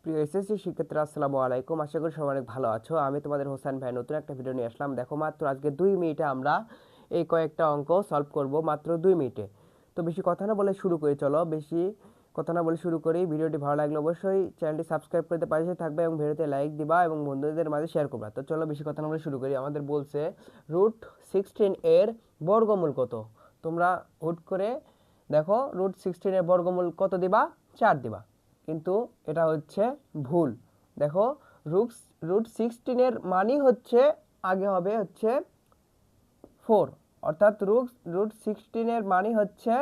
প্রিয় এসএসসি শিক্ষার্থীরা আসসালামু আলাইকুম। আশা করি সবাই অনেক ভালো আছো। আমি তোমাদের হোসেন ভাই নতুন একটা ভিডিও নিয়ে আসলাম। দেখো মাত্র আজকে 2 মিনিটে আমরা এই কয়েকটা অঙ্ক সলভ করব, মাত্র 2 মিনিটে। তো বেশি কথা না বলে শুরু করি, চলো বেশি কথা না বলে শুরু করি। ভিডিওটি ভালো লাগলে অবশ্যই চ্যানেলটি সাবস্ক্রাইব করতে পাশে থাকবে এবং ভিডিওতে লাইক দিবা এবং বন্ধুদের মাঝে শেয়ার করবা। তো চলো বেশি কথা না বলে শুরু করি। আমাদের বলছে √16 এর বর্গমূল কত। তোমরা হুট করে দেখো √16 এর বর্গমূল কত দিবা, 4 দিবা, কিন্তু এটা হচ্ছে ভুল। দেখো √16 এর মানই হচ্ছে আগে হবে হচ্ছে 4, অর্থাৎ √16 এর মানই হচ্ছে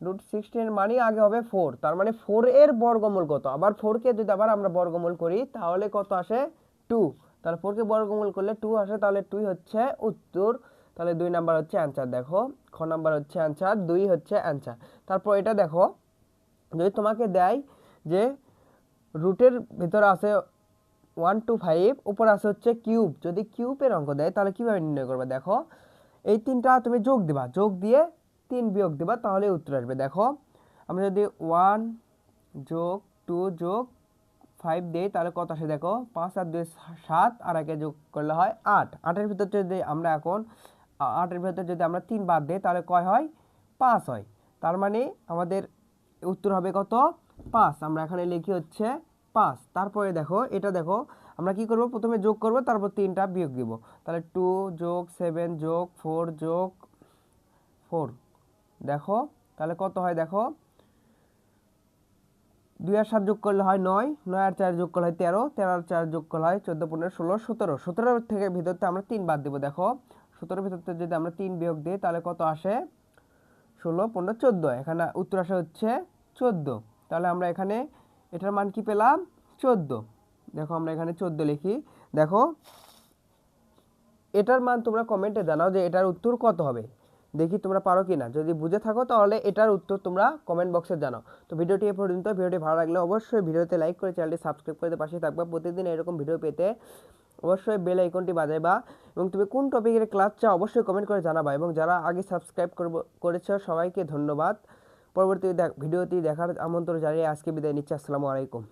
√16 এর মানই আগে হবে 4। তার মানে 4 এর বর্গমূল কত। আবার 4 কে যদি আবার আমরা বর্গমূল করি তাহলে কত আসে, 2। তাহলে 4 কে বর্গমূল করলে 2 আসে, তাহলে 2 হচ্ছে উত্তর। তাহলে 2 নাম্বার হচ্ছে অ্যান্সার। দেখো খ নাম্বার হচ্ছে অ্যান্সার, 2 হচ্ছে অ্যান্সার। তারপর এটা দেখো, যদি তোমাকে দেয় যে রুটের ভিতরে আছে 1 to 5, উপরে আছে হচ্ছে কিউব, যদি কিউবের অঙ্ক দেয় তাহলে কিভাবে নির্ণয় করবে। দেখো এই তিনটা তুমি যোগ দিবা, যোগ দিয়ে 3 বিয়োগ দিবা, তাহলে উত্তর আসবে। দেখো আমরা যদি 1 যোগ 2 যোগ 5 দিই তাহলে কত আসে, দেখো 5 আর 2 7, আর একে যোগ করলে হয় 8। 8 এর ভিতর যদি আমরা এখন 8 এর ভিতর যদি আমরা 3 বাদ দিই তাহলে কয় হয়, 5 হয়। তার মানে আমাদের উত্তর হবে কত, 5। আমরা এখানে লিখি হচ্ছে 5। তারপরে দেখো এটা দেখো আমরা কি করব, প্রথমে যোগ করব তারপর 3টা বিয়োগ দিব। তাহলে 2 যোগ 7 যোগ 4 যোগ 4, দেখো তাহলে কত হয়, দেখো 2 আর 7 যোগ করলে হয় 9, 9 আর 4 যোগ করলে হয় 13, 13 আর 4 যোগ করলে হয় 14, 15, 16, 17, 17 থেকে ভিতরতে আমরা 3 বাদ দিব। দেখো 17 ভিতরতে যদি আমরা 3 বিয়োগ দিই তাহলে কত আসে, 16, 15, 14। এখানে উত্তর আসে হচ্ছে 14। তাহলে আমরা এখানে এটার মান কি পেলাম, 14। দেখো আমরা এখানে 14 লিখি। দেখো এটার মান তোমরা কমেন্টে জানাও যে এটার উত্তর কত হবে, দেখি তোমরা পারো কি না। যদি বুঝে থাকো তাহলে এটার উত্তর তোমরা কমেন্ট বক্সে জানাও। তো ভিডিওটি এ পর্যন্ত। ভিডিওটি ভালো লাগলে অবশ্যই ভিডিওতে লাইক করে চ্যানেলটি সাবস্ক্রাইব করে পাশে থাকবা। প্রতিদিন এরকম ভিডিও পেতে অবশ্যই বেল আইকনটি বাজাইবা এবং তুমি কোন টপিকের ক্লাস চাও অবশ্যই কমেন্ট করে জানাবা। এবং যারা আগে সাবস্ক্রাইব করেছো সবাইকে ধন্যবাদ। পরবর্তী ভিডিওটি দেখার আমন্ত্রণ জানিয়ে আজকে বিদায় নিচ্ছি। আসসালামু আলাইকুম।